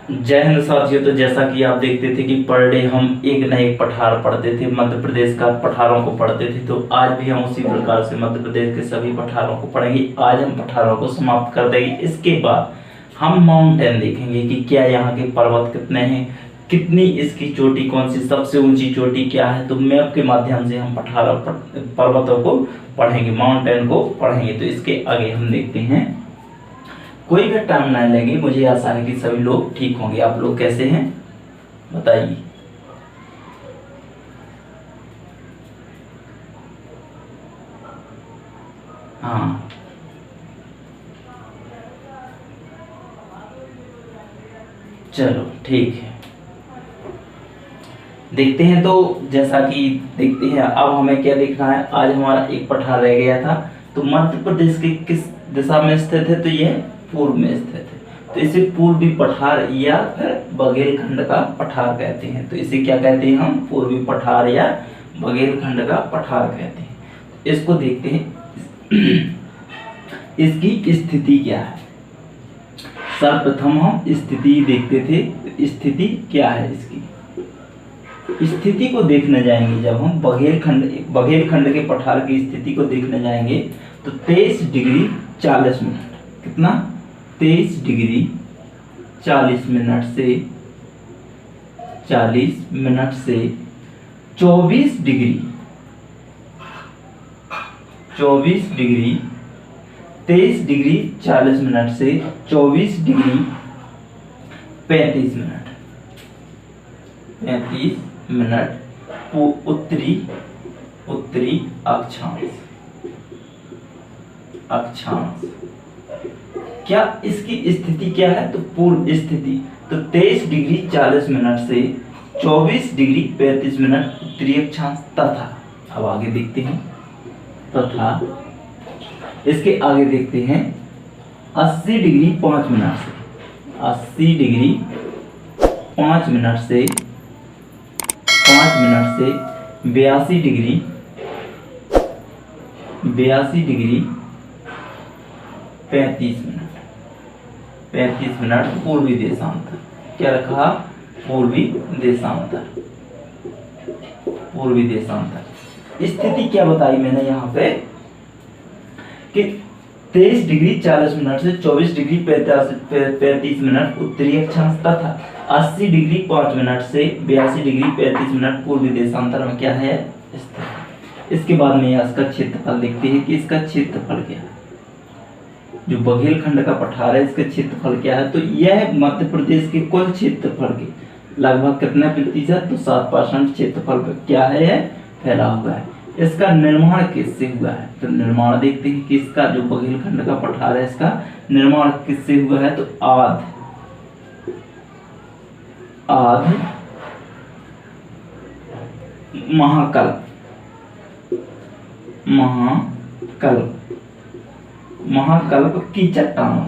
जय हिंद साथियों। तो जैसा कि आप देखते थे कि पर डे हम एक न एक पठार पढ़ते थे, मध्य प्रदेश का पठारों को पढ़ते थे। तो आज भी हम उसी प्रकार से मध्य प्रदेश के सभी पठारों को पढ़ेंगे। आज हम पठारों को समाप्त कर देंगे। इसके बाद हम माउंटेन देखेंगे कि क्या यहाँ के पर्वत कितने हैं, कितनी इसकी चोटी, कौन सी सबसे ऊंची चोटी क्या है। तो मैप के माध्यम से हम पठारों पर्वतों को पढ़ेंगे, माउंटेन को पढ़ेंगे। तो इसके आगे हम देखते हैं, कोई भी टाइम ना लेंगे। मुझे आशा है कि सभी लोग ठीक होंगे। आप लोग कैसे हैं बताइए। हाँ, चलो ठीक है, देखते हैं। तो जैसा कि देखते हैं, अब हमें क्या देखना है। आज हमारा एक पठार रह गया था। तो मध्य प्रदेश के किस दिशा में स्थित है, तो यह पूर्व में स्थित है। तो इसे पूर्वी पठार या फिर बघेलखंड का पठार कहते हैं। तो इसे क्या कहते हैं हम, पूर्वी पठार या बघेलखंड का पठार कहते हैं। इसको देखते हैं, इसकी स्थिति क्या है। सर्वप्रथम हम स्थिति देखते थे। तो स्थिति क्या है, इसकी स्थिति को देखने जाएंगे। जब हम बघेलखंड के पठार की स्थिति को देखने जाएंगे तो 23 डिग्री 40 मिनट, कितना, 23 डिग्री 40 मिनट से 24 डिग्री 23 डिग्री 40 मिनट से 24 डिग्री 35 मिनट उत्तरी अक्षांश। क्या इसकी स्थिति क्या है, तो पूर्व स्थिति। तो 23 डिग्री 40 मिनट से 24 डिग्री 35 मिनट उत्तरी अक्षांश तथा, अब आगे देखते हैं, तथा इसके आगे देखते हैं 80 डिग्री 5 मिनट से 82 डिग्री 5 मिनट से 82 डिग्री 35 मिनट पूर्वी देशांतर। क्या रखा, पूर्वी देशांतर। स्थिति क्या बताई मैंने यहाँ पे कि 23 डिग्री 40 मिनट से 24 डिग्री 35 मिनट उत्तरी अक्षांश तथा 80 डिग्री 5 मिनट से 82 डिग्री 35 मिनट पूर्वी देशांतर में क्या है स्थित। इसके बाद में इसका क्षेत्रफल देखते हैं कि इसका क्षेत्रफल क्या है। जो बघेलखंड का पठार है, इसका क्षेत्रफल क्या है। तो यह मध्य प्रदेश के कुल क्षेत्रफल के लगभग कितना प्रतिशत, तो 7% क्षेत्रफल पर क्या है, फैला हुआ है। इसका निर्माण किससे हुआ है, तो निर्माण देखते हैं कि इसका जो बघेलखंड का पठार है, इसका निर्माण किससे हुआ है। तो आध महाकल्प की चट्टानों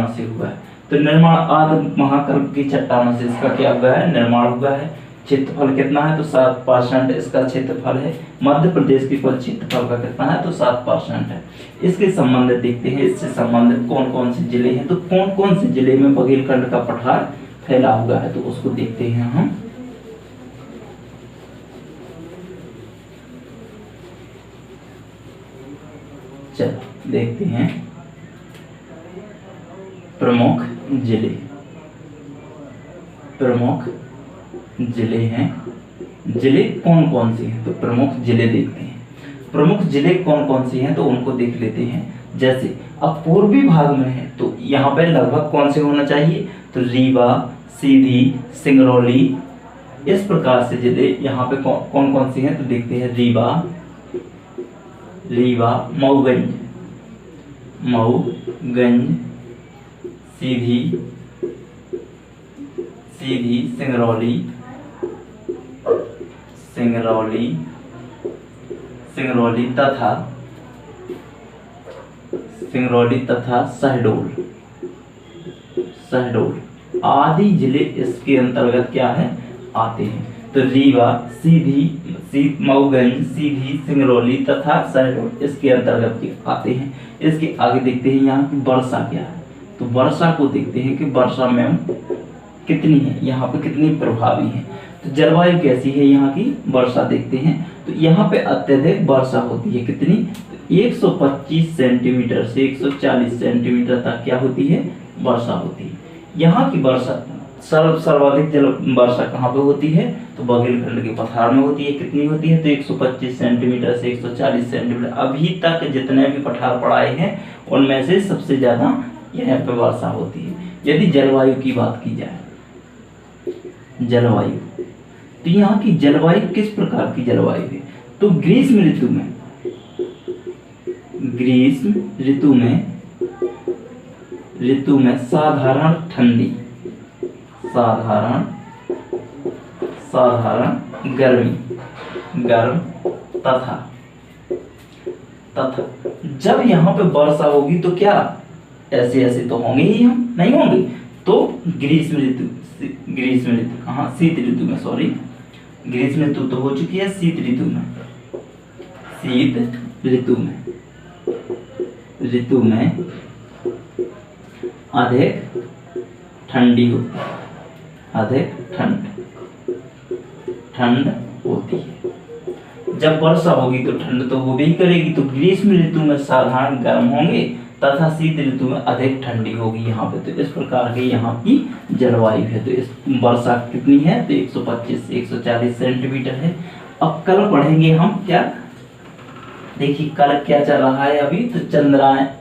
से हुआ है। तो निर्माण आदि महाकल्प की चट्टानों से इसका क्या हुआ है, निर्माण हुआ है। क्षेत्रफल कितना है, तो 7% इसका क्षेत्रफल है। मध्य प्रदेश के कुल क्षेत्रफल का कितना है, तो 7% है। इसके संबंधित देखते हैं, इससे संबंधित कौन कौन से जिले हैं। तो कौन कौन से जिले में बघेलखंड का पठार फैला हुआ है, तो उसको देखते हैं हम। चलो देखते हैं प्रमुख जिले हैं। जिले कौन कौन से हैं, तो प्रमुख जिले देखते हैं। प्रमुख जिले कौन कौन से हैं, तो उनको देख लेते हैं। जैसे अब पूर्वी भाग में है, तो यहाँ पे लगभग कौन से होना चाहिए, तो रीवा, सीधी, सिंगरौली, इस प्रकार से जिले यहाँ पे कौन कौन से हैं, तो देखते हैं। रीवा, मऊगंज, सीधी, सिंगरौली तथा शहडोल आदि जिले इसके अंतर्गत क्या है, आते हैं। तो रीवा, मऊगंज, सीधी, सिंगरौली तथा शहडोल इसके अंतर्गत के आते हैं। इसके आगे देखते हैं यहाँ की वर्षा क्या है। तो वर्षा को देखते हैं कि वर्षा में कितनी है, यहाँ पे कितनी प्रभावी है। तो जलवायु कैसी है यहाँ की, वर्षा देखते हैं। तो यहाँ पे अत्यधिक वर्षा होती है, कितनी, तो 125 सेंटीमीटर से 140 सेंटीमीटर तक क्या होती है, वर्षा होती है। यहाँ की वर्षा सर्वाधिक जल वर्षा कहाँ पे होती है, तो बघेलखंड के पठार में होती है। कितनी होती है, तो 125 सेंटीमीटर से 140 सेंटीमीटर। अभी तक जितने भी पठार पड़ाए हैं उनमें से सबसे ज्यादा यहाँ पे वर्षा होती है। यदि जलवायु की बात की जाए, जलवायु, तो यहाँ की जलवायु किस प्रकार की जलवायु है, तो ग्रीष्म ऋतु में साधारण ठंडी, साधारण गर्म तथा जब यहाँ पे वर्षा होगी तो क्या ऐसे तो होंगे ही, हम नहीं होंगे। तो ग्रीष्म ऋतु कहाँ, शीत ऋतु में, सॉरी, ग्रीष्म ऋतु तो हो चुकी है, शीत ऋतु में अधिक ठंडी होती है, अधिक ठंड होती है। जब वर्षा होगी तो ठंड तो हो भी करेगी। तो ग्रीष्म ऋतु में साधारण गर्म होंगे तथा शीत ऋतु में अधिक ठंडी होगी यहाँ पे। तो इस प्रकार की यहाँ की जलवायु है। तो इस वर्षा कितनी है, तो 125 से 140 सेंटीमीटर है। अब कल पढ़ेंगे हम क्या, देखिए कल क्या चल रहा है अभी, तो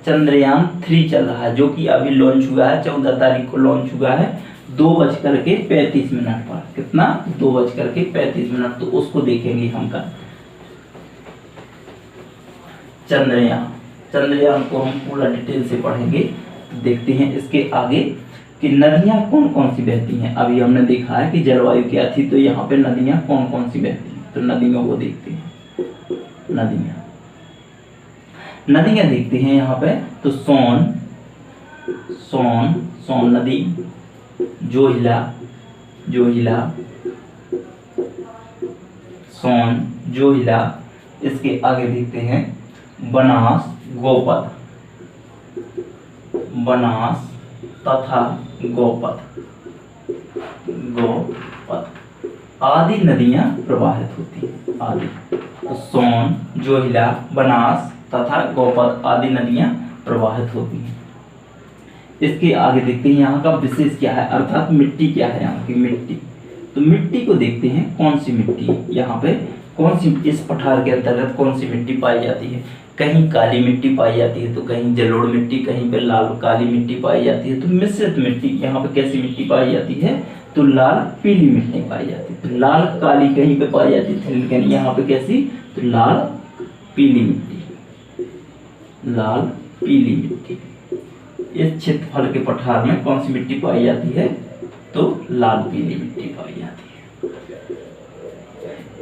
चंद्रयान 3 चल रहा है, जो कि अभी लॉन्च हुआ है, 14 तारीख को लॉन्च हुआ है 2:35 पर। कितना, 2:35। तो उसको देखेंगे हम कल। चंद्रयान को हम पूरा डिटेल से पढ़ेंगे। देखते हैं इसके आगे कि नदियां कौन कौन सी बहती हैं। अभी हमने देखा है कि जलवायु क्या थी, तो यहाँ पे नदियां कौन कौन सी बहती हैं। तो नदियों को देखते हैं, नदियां देखते हैं यहाँ पे। तो सोन नदी, जोहिला, इसके आगे देखते हैं बनास, तथा गोपद आदि नदियां प्रवाहित होती हैं। आदि, तो सोन, जोहिला, बनास तथा गोपद आदि नदियां प्रवाहित होती हैं। इसके आगे देखते हैं यहाँ का विशेष क्या है, अर्थात मिट्टी क्या है, यहाँ की मिट्टी। तो मिट्टी को देखते हैं, कौन सी मिट्टी यहाँ पे, कौन सी, इस पठार के अंतर्गत कौन सी मिट्टी पाई जाती है। कहीं काली मिट्टी पाई जाती है, तो कहीं जलोढ़ मिट्टी, कहीं पे लाल काली मिट्टी पाई जाती है। तो मिश्रित मिट्टी, यहाँ पे कैसी मिट्टी पाई जाती है, तो लाल पीली मिट्टी पाई जाती है। तो लाल काली कहीं पे पाई जाती थी, लेकिन यहाँ पे कैसी, तो लाल पीली मिट्टी। इस क्षेत्रफल के पठार में कौन सी मिट्टी पाई जाती है, तो लाल पीली मिट्टी पाई जाती है।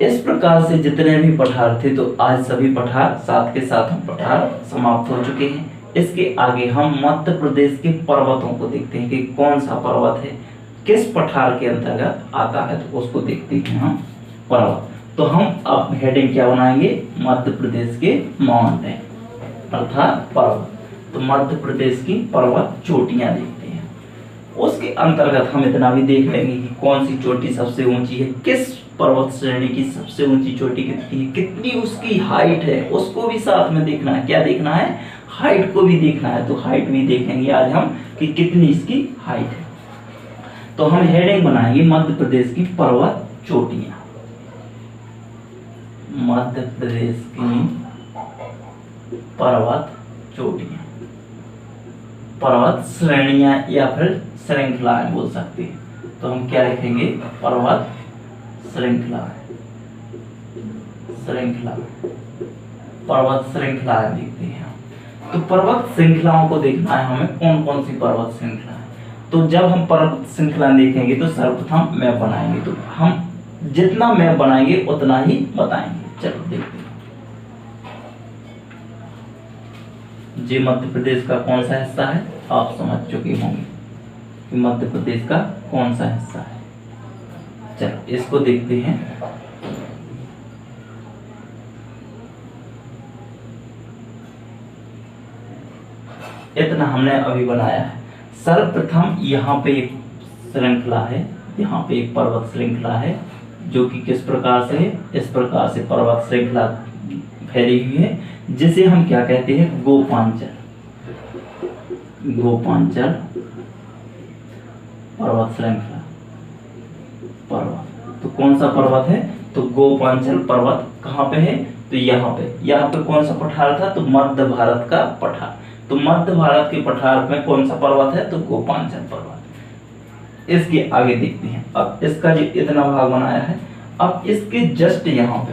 इस प्रकार से जितने भी पठार थे, तो आज सभी पठार साथ के साथ हम पठार समाप्त हो चुके हैं। इसके आगे हम मध्य प्रदेश के पर्वतों को देखते हैं कि कौन सा पर्वत है, किस पठार के अंतर्गत आता है, तो उसको देखते हैं हम, पर्वत। तो हम अब हेडिंग क्या बनाएंगे, मध्य प्रदेश के माउंटेन अर्थात पर्वत। तो मध्य प्रदेश की पर्वत चोटियां देखते हैं। उसके अंतर्गत हम इतना भी देख लेंगे कि कौन सी चोटी सबसे ऊंची है, किस पर्वत श्रेणी की सबसे ऊंची चोटी कितनी है, कितनी उसकी हाइट है, उसको भी साथ में देखना है। क्या देखना है, हाइट को भी देखना है। तो हाइट भी देखेंगे आज हम कि कितनी इसकी हाइट है। तो हम हेडिंग बनाएंगे मध्य प्रदेश की पर्वत चोटियां। मध्य प्रदेश की पर्वत चोटियां, पर्वत श्रेणियां या फिर श्रृंखलाएं बोल सकते हैं। तो हम क्या लिखेंगे, पर्वत श्रृंखला, पर्वत श्रृंखलाएं देखते हैं। तो पर्वत श्रृंखलाओं को देखना है हमें, कौन कौन सी पर्वत श्रृंखला है। तो जब हम पर्वत श्रृंखला देखेंगे तो सर्वप्रथम मैप बनाएंगे। तो हम जितना मैप बनाएंगे उतना ही बताएंगे। चलो देखते हैं, जी मध्य प्रदेश का कौन सा हिस्सा है, आप समझ चुके होंगे कि मध्य प्रदेश का कौन सा हिस्सा है। चलो इसको देखते हैं। इतना हमने अभी बनाया है। सर्वप्रथम यहाँ पे एक श्रृंखला है, यहाँ पे एक पर्वत श्रृंखला है जो कि किस प्रकार से, इस प्रकार से पर्वत श्रृंखला फैली हुई है, जिसे हम क्या कहते हैं, गोपांचल। गोपांचल पर्वत श्रृंखला। पर्वत तो कौन सा पर्वत है, तो गोपांचल पर्वत कहाँ पे है, तो यहाँ पे कौन सा पठार था, तो मध्य भारत का पठार। तो मध्य भारत के पठार में कौन सा पर्वत है, तो गोपांचल पर्वत। इसके आगे देखते हैं। अब इसका जो इतना भाग बनाया है, अब इसके जस्ट यहाँ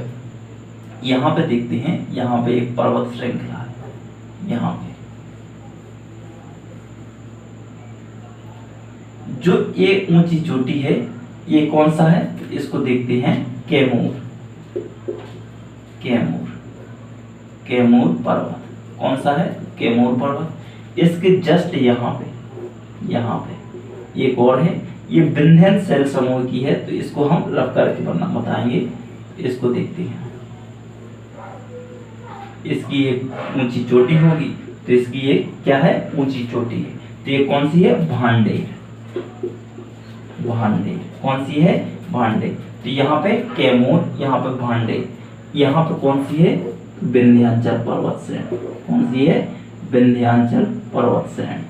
पे देखते हैं, यहाँ पे एक पर्वत श्रृंखला है। यहाँ पे जो ये ऊंची चोटी है, ये कौन सा है, तो इसको देखते हैं, कैमूर। कैमूर पर्वत कौन सा है, कैमूर पर्वत। इसके जस्ट यहाँ पे एक और है, ये विंध्यन शैल समूह की है, तो इसको हम रफ करके बताएंगे। इसको देखते हैं, इसकी एक ऊंची चोटी होगी, तो इसकी एक क्या है, ऊंची चोटी है। तो ये कौन सी है, भांडेर। कौन सी है, भांडेर। तो यहाँ पे कैमूर, यहाँ पे भांडेर, यहाँ पे कौन सी है, विंध्याचल पर्वत श्रेणी। कौन सी है, विंध्याचल पर्वत श्रेणी।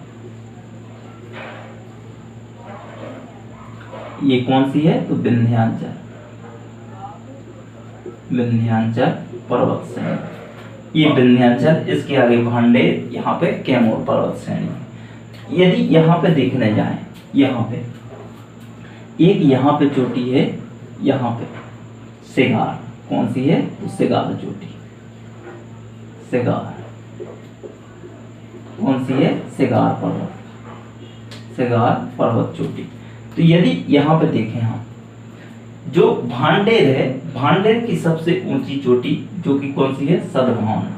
ये कौन सी है, तो विंध्याचल पर्वत श्रेणी। ये विंध्याचल, इसके आगे भांडेर, यहाँ पे कैमूर पर्वत श्रेणी। यदि यहाँ पे देखने जाएं, यहाँ पे एक यहाँ पे चोटी है, यहाँ पे सिगार। कौन सी है, तो सिगार चोटी। कौन सी है, सिगार पर्वत चोटी। तो यदि यहाँ पे देखें हम, जो भांडेर है, भांडेर की सबसे ऊंची चोटी जो कि कौन सी है, सद्भावना,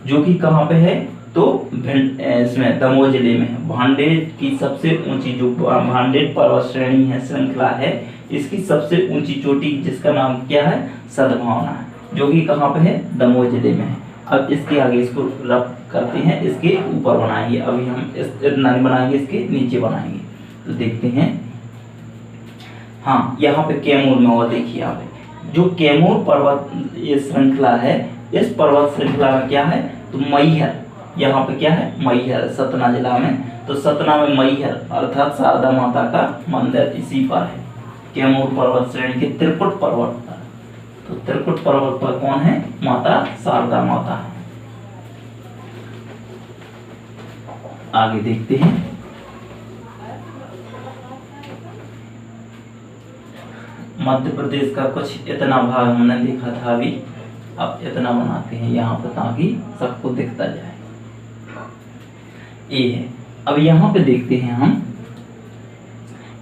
जो कि कहाँ पे है, तो इसमें दमोह जिले में है। भांडेर की सबसे ऊंची जो भांडेर पर्वत श्रेणी है, श्रृंखला है, इसकी सबसे ऊंची चोटी जिसका नाम क्या है, सद्भावना है, जो कि कहाँ पे है, दमोह जिले में है। अब इसके आगे इसको रफ करते हैं, इसके ऊपर बनाएंगे। अभी हम इतना नहीं बनाएंगे, इसके नीचे बनाएंगे। तो देखते हैं, हाँ यहाँ पे कैमूर में, और देखिए आप जो कैमूर पर्वत ये श्रृंखला है, इस पर्वत श्रृंखला में क्या है, तो मैहर। यहाँ पे क्या है, मैहर, सतना जिला में। तो सतना में मैहर अर्थात शारदा माता का मंदिर इसी पर है, कैमूर पर्वत श्रेणी के त्रिकुट पर्वत पर। तो त्रिकुट पर्वत पर कौन है, माता शारदा माता है। आगे देखते हैं, मध्य प्रदेश का कुछ इतना भाग हमने देखा था अभी। अब इतना बनाते हैं यहाँ पर ताकि सबको दिखता जाए। ये है। अब यहाँ पे देखते हैं हम,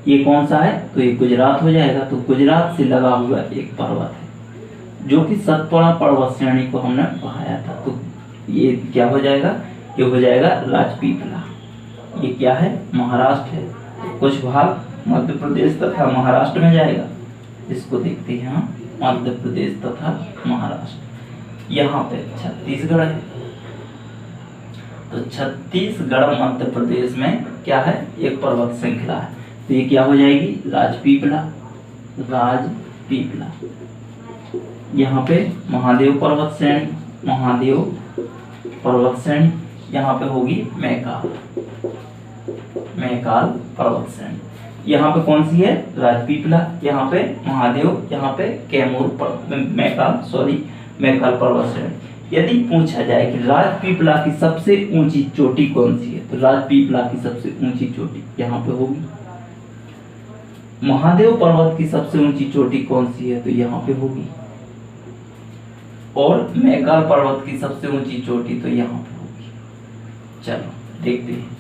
ये कौन सा है, तो ये गुजरात हो जाएगा। तो गुजरात से लगा हुआ एक पर्वत है जो कि सतपुड़ा पर्वत श्रेणी को हमने पढ़ाया था। तो ये क्या हो जाएगा, ये हो जाएगा राजपीपला। ये क्या है, महाराष्ट्र है। तो कुछ भाग मध्य प्रदेश तथा महाराष्ट्र में जाएगा। इसको देखते हैं हम, मध्य प्रदेश तथा महाराष्ट्र। यहाँ पे छत्तीसगढ़ है। तो छत्तीसगढ़ मध्य प्रदेश में क्या है, एक पर्वत श्रृंखला है। तो ये क्या हो जाएगी, राजपीपला। यहाँ पे महादेव पर्वत श्रेणी, यहाँ पे होगी मैकाल पर्वत श्रेणी। यहाँ पे कौन सी है, राजपीपला, यहाँ पे महादेव, यहाँ पे मैकाल पर्वत श्रेणी। यदि पूछा जाए कि राजपीपला की सबसे ऊंची चोटी कौन सी है, तो राजपीपला की सबसे ऊंची चोटी यहाँ पे होगी। महादेव पर्वत की सबसे ऊंची चोटी कौन सी है, तो यहाँ पे होगी। और मैकाल पर्वत की सबसे ऊंची चोटी तो यहाँ पे होगी। चलो देखते हैं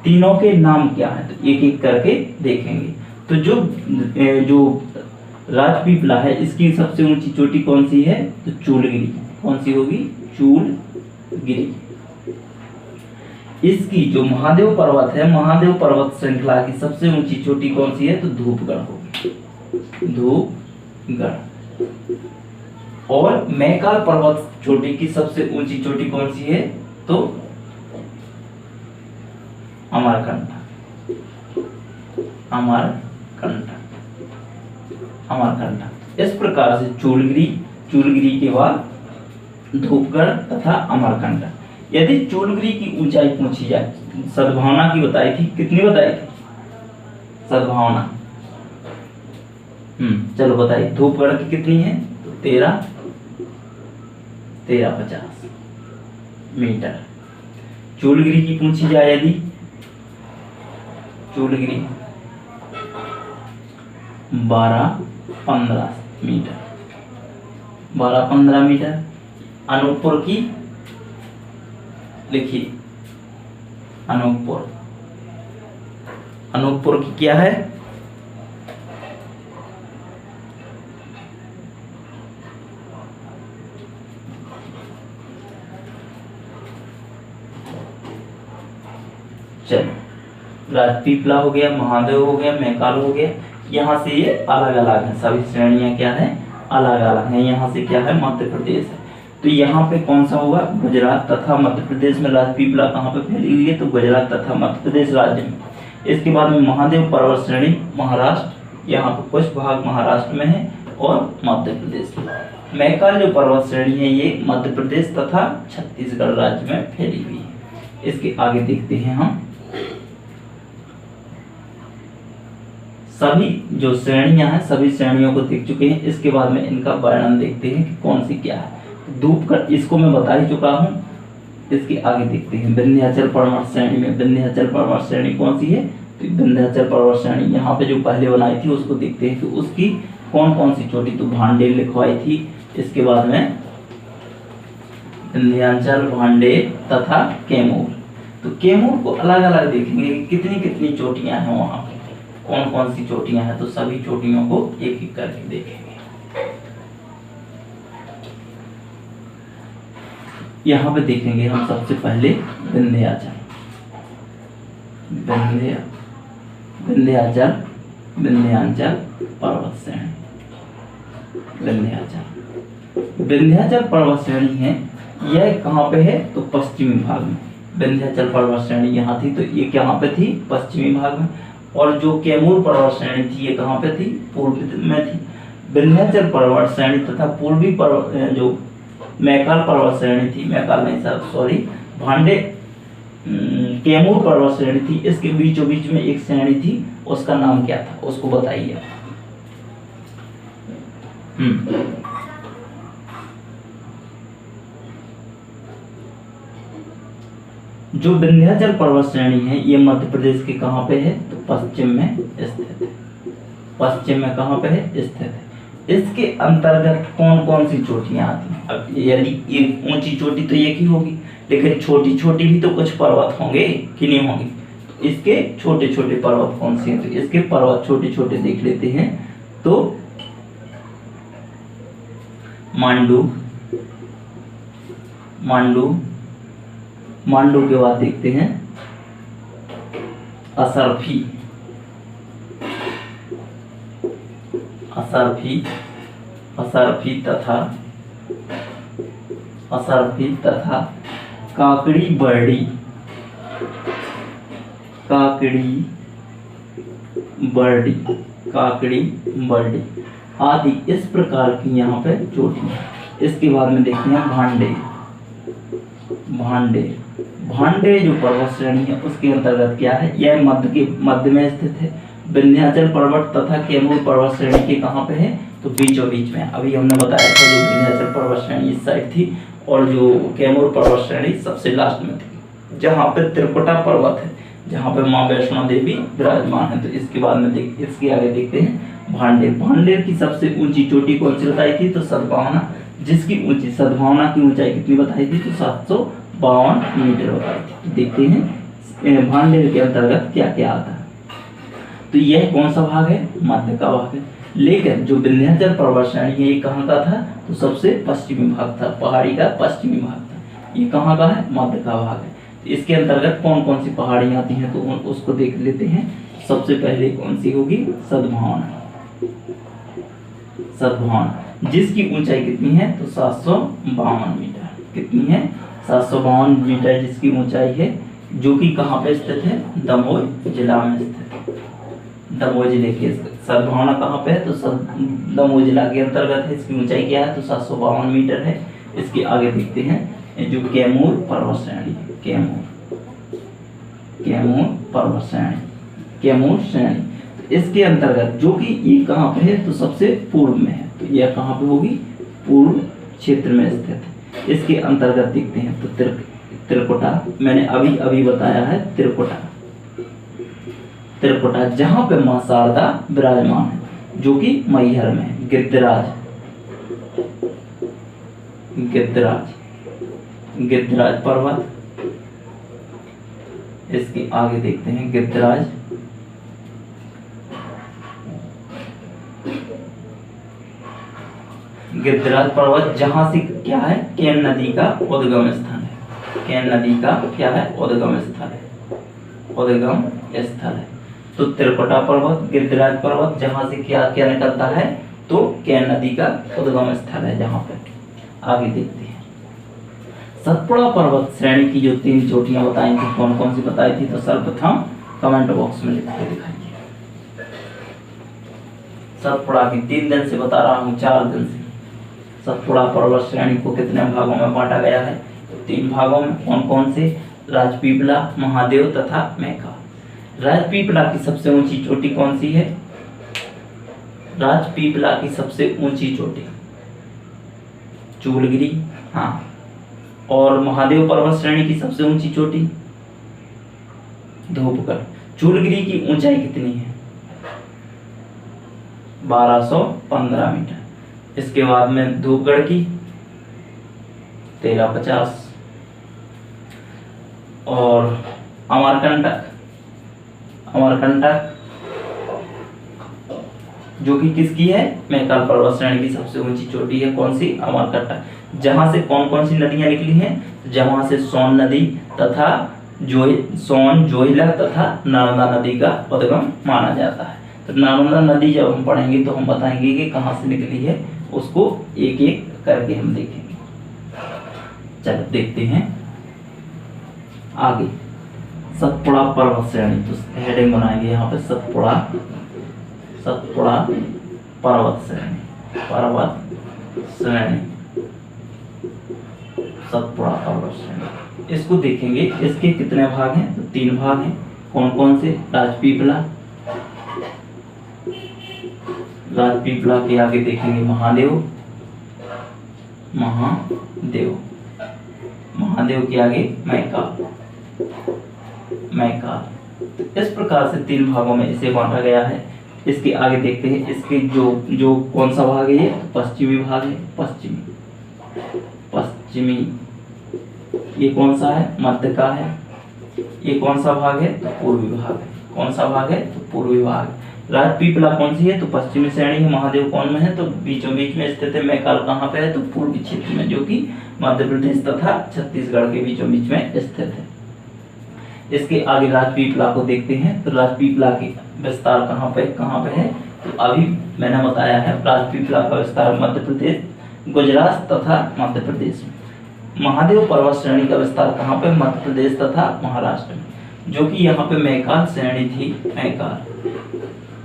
तीनों के नाम क्या है, तो एक एक करके देखेंगे। तो जो राजपीपला है, इसकी सबसे ऊंची चोटी कौन सी है, तो चूलगिरी। कौन सी होगी, चूलगिरी। इसकी जो महादेव पर्वत है, महादेव पर्वत श्रृंखला की सबसे ऊंची चोटी कौन सी है? तो धूपगढ़ होगी, धूपगढ़। और मैकाल पर्वत चोटी की सबसे ऊंची चोटी कौन सी है? तो अमरकंटक, अमरकंटक, अमरकंटक। इस प्रकार से चूलगिरी, चूलगिरी के बाद धूपगढ़ तथा अमरकंटक। यदि चूलगिरी की ऊंचाई पूछी जाए, सद्भावना की बताई थी, कितनी बताई थी? सद्भावना, चलो बताइए, धूपगढ़ की कितनी है? तो 1350 मीटर। चूलगिरी की पूछी जाए यदि, चूलगिरी 12-15 मीटर, 12-15 मीटर। अनूपपुर की लिखिए, अनूपपुर, अनूपपुर की क्या है? चलो, राजपीपला हो गया, महादेव हो गया, मैकाल हो गया। यहाँ से ये अलग अलग है, सभी श्रेणियां क्या है? अलग अलग है। यहाँ से क्या है? मध्य प्रदेश है। तो यहाँ पे कौन सा होगा? गुजरात तथा मध्य प्रदेश में राजपीपला कहाँ पे फैली हुई है? तो गुजरात तथा मध्य प्रदेश राज्य में। इसके बाद में महादेव पर्वत श्रेणी महाराष्ट्र, यहाँ पे कुछ भाग महाराष्ट्र में है और मध्य प्रदेश में। मैकाल जो पर्वत श्रेणी है ये मध्य प्रदेश तथा छत्तीसगढ़ राज्य में फैली हुई है। इसके आगे देखते हैं हम सभी जो श्रेणियां हैं, सभी श्रेणियों को देख चुके हैं। इसके बाद में इनका वर्णन देखते हैं कि कौन सी क्या है। धूपगढ़ इसको मैं बता ही चुका हूं। इसके आगे देखते हैं विंध्याचल पर्वत श्रेणी में, विंध्याचल पर्वत श्रेणी कौन सी है? तो विंध्याचल पर्वत श्रेणी यहाँ पे जो पहले बनाई थी उसको देखते हैं कि उसकी कौन कौन सी चोटी। तो भांडेर लिखवाई थी। इसके बाद में विंध्याचल, भांडेर तथा कैमूर। तो कैमूर को अलग अलग देखेंगे कि कितनी कितनी चोटियां हैं वहां पे, कौन कौन सी चोटियां हैं। तो सभी चोटियों को एक एक करके देखेंगे। यहाँ पे देखेंगे हम सबसे पहले विंध्याचल, विंध्याचल, विंध्याचल पर्वत श्रेणी, विंध्याचल। विंध्याचल पर्वत श्रेणी है, यह कहाँ पे है? तो पश्चिमी भाग में। विंध्याचल पर्वत श्रेणी यहाँ थी, तो ये कहाँ पे थी? पश्चिमी भाग में। और जो कैमूर पर्वत श्रेणी थी ये कहाँ पे थी? पूर्व में थी। विंध्याचल पर्वत श्रेणी तथा पूर्वी पर्वत जो मैकाल पर्वत श्रेणी थी, मैकाल नहीं सर सॉरी, भांडे कैमूर पर्वत श्रेणी थी, इसके बीचों बीच में एक श्रेणी थी, उसका नाम क्या था? उसको बताइए। जो विंध्याचल पर्वत श्रेणी है ये मध्य प्रदेश के कहाँ पे है? तो पश्चिम में स्थित है। पश्चिम में कहाँ पे है? स्थित है। इसके अंतर्गत कौन कौन सी चोटियां आती हैं? अब यदि ये ऊंची चोटी तो एक ही होगी, लेकिन छोटी छोटी भी तो कुछ पर्वत होंगे कि नहीं होंगे? तो इसके छोटे छोटे पर्वत कौन से हैं? तो इसके पर्वत छोटे छोटे देख लेते हैं। तो मांडू, मांडू, मांडू के बाद देखते हैं असरफी, असरफी, असरफी तथा काकड़ी बर्डी, काकड़ी बर्डी, काकड़ी बर्डी आदि इस प्रकार की यहाँ पे चोटी है। इसके बाद में देखते हैं भांडे, भांडे, भांडे जो पर्वत श्रेणी है उसके अंतर्गत क्या है? यह मध्य में स्थित है। विंध्याचल पर्वत तथा कैमूर पर्वत श्रेणी के कहाँ पे है? तो बीचों बीच में। अभी हमने बताया था जो विंध्याचल पर्वत श्रेणी इस साइड थी और जो कैमूर पर्वत श्रेणी सबसे लास्ट में थी, जहाँ पे त्रिकुटा पर्वत है, जहाँ पे माँ वैष्णो देवी विराजमान है। तो इसके बाद में इसके आगे देखते हैं भांडेर। भांडेर की सबसे ऊंची चोटी कौन सी बताई थी? तो सद्भावना, जिसकी ऊंची सद्भावना की ऊंचाई कितनी बताई थी? तो 752 मीटर बताई थी। देखते हैं भांडेर के अंतर्गत क्या क्या आता है। तो यह कौन सा भाग है? मध्य का भाग है। लेकिन जो विंध्याचल पर्वत श्रेणी है ये कहाँ का था? तो सबसे पश्चिमी भाग था, पहाड़ी का पश्चिमी भाग था। ये कहाँ का है? मध्य का भाग है। इसके अंतर्गत कौन कौन सी पहाड़ियाँ आती हैं तो उसको देख लेते हैं। सबसे पहले कौन सी होगी, सतभावना। सतभावना जिसकी ऊंचाई कितनी है तो 752 मीटर। कितनी है, 752 मीटर जिसकी ऊंचाई है, जो कि कहाँ पे स्थित है, दमोह जिला में स्थित है। दमोह जिले के सतभावना कहाँ पे है तो दमोह जिला के अंतर्गत है। इसकी ऊंचाई क्या है तो 752 मीटर है। इसके आगे देखते हैं जो कैमूर पर्वत श्रेणी, कैमूर पर्वत श्रेणी, कैमूर श्रेणी, तो इसके अंतर्गत जो कि ये कहाँ पे है तो सबसे पूर्व में है, तो यह कहाँ पे होगी, पूर्व क्षेत्र में स्थित है। इसके अंतर्गत देखते हैं तो त्रिकुटा, मैंने अभी अभी बताया है त्रिकुटा, त्रिकुटा जहां पे मां शारदा विराजमान है, जो कि मैहर में है। गिद्धराज, गिद्धराज, गिद्धराज पर्वत, इसके आगे देखते हैं गिद्धराज, गिद्धराज पर्वत जहां से क्या है, केन नदी का उद्गम स्थान है। केन नदी का क्या है, उद्गम स्थल है, उद्गम स्थल है। तो त्रिकुटा पर्वत, गिद्धराज पर्वत जहां से क्या क्या निकलता है तो केन नदी का उद्गम स्थल है जहां पे। आगे देखते हैं सतपुड़ा पर्वत श्रेणी की जो 3 चोटियां बताई थी, कौन कौन सी बताई थी तो सर्वप्रथम कमेंट बॉक्स में लिख के दिखाइए। सतपुड़ा की 3 दिन से बता रहा हूँ, 4 दिन से। सतपुड़ा पर्वत श्रेणी को कितने भागों में बांटा गया है तो 3 भागों में। कौन कौन से, राजपीपला, महादेव तथा मैकाल। राजपीपला की सबसे ऊंची चोटी कौन सी है, राजपीपला की सबसे ऊंची चोटी चूलगिरी, हाँ। और महादेव पर्वत श्रेणी की सबसे ऊंची चोटी धूपगढ़। चूलगिरी की ऊंचाई कितनी है, 1215 मीटर। इसके बाद में धूपगढ़ की 1350 और अमरकंटक, अमरकंटक जो कि किसकी है, मैकाल पर्वत श्रेणी की सबसे ऊंची चोटी है। कौन सी, अमरकंटक। जहां से कौन कौन सी नदियां निकली हैं, जहां से सोन नदी तथा सोन, जोहिला तथा नर्मदा नदी का उद्गम माना जाता है। तो नर्मदा नदी जब हम पढ़ेंगे तो हम बताएंगे कि कहां से निकली है, उसको एक एक करके हम देखेंगे। चलो देखते हैं आगे। सतपुड़ा पर्वत श्रेणी, तो हेडिंग बनाएंगे यहाँ पे, सतपुड़ा, सतपुड़ा पर्वत श्रेणी, पर्वत श्रेणी, सतपुड़ा पर्वत श्रेणी। इसको देखेंगे, इसके कितने भाग हैं तो 3 भाग हैं। कौन कौन से, राजपीपला, राजपीपला के आगे देखेंगे महादेव, महादेव, महादेव के आगे मैकाल, मैकाल। इस प्रकार से 3 भागों में इसे बांटा गया है। इसके आगे देखते हैं इसके जो कौन सा भाग है, ये पश्चिमी भाग है, पश्चिमी, पश्चिमी। ये कौन सा है, मध्य का है। ये कौन सा भाग है तो पूर्वी भाग है। कौन सा भाग है तो पूर्वी भाग। राजपीपला कौन सी है तो पश्चिमी श्रेणी है। महादेव कौन में है तो बीचों बीच में स्थित है। मैकाल कहाँ पे है तो पूर्वी क्षेत्र में, जो कि मध्य प्रदेश तथा छत्तीसगढ़ के बीचों बीच में स्थित है। इसके आगे राजपीपला को देखते हैं तो राजपीपला की विस्तार कहाँ पे है तो अभी मैंने बताया है, राजपीपला का विस्तार मध्य प्रदेश, गुजरात तथा मध्य प्रदेश में। महादेव पर्वत श्रेणी का विस्तार कहाँ पे, मध्य प्रदेश तथा महाराष्ट्र में, जो कि यहाँ पे मैकाल श्रेणी थी।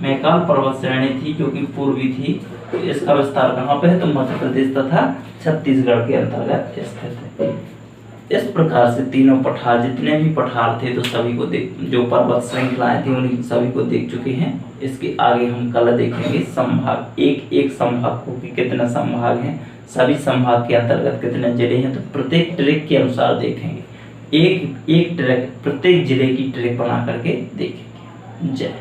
मैकाल पर्वत श्रेणी थी जो कि पूर्वी थी। तो इसका विस्तार कहाँ पे है तो मध्य प्रदेश तथा छत्तीसगढ़ के अंतर्गत स्थित है। इस प्रकार से तीनों पठार, जितने भी पठार थे तो सभी को जो पर्वत श्रृंखलाएं थी उन्हीं सभी को देख चुके हैं। इसके आगे हम कल देखेंगे संभाग, एक एक संभाग को कि कितने संभाग हैं, सभी संभाग के अंतर्गत कितने जिले हैं, तो प्रत्येक ट्रैक के अनुसार देखेंगे। एक एक ट्रैक, प्रत्येक जिले की ट्रैक बना करके देखेंगे। जय।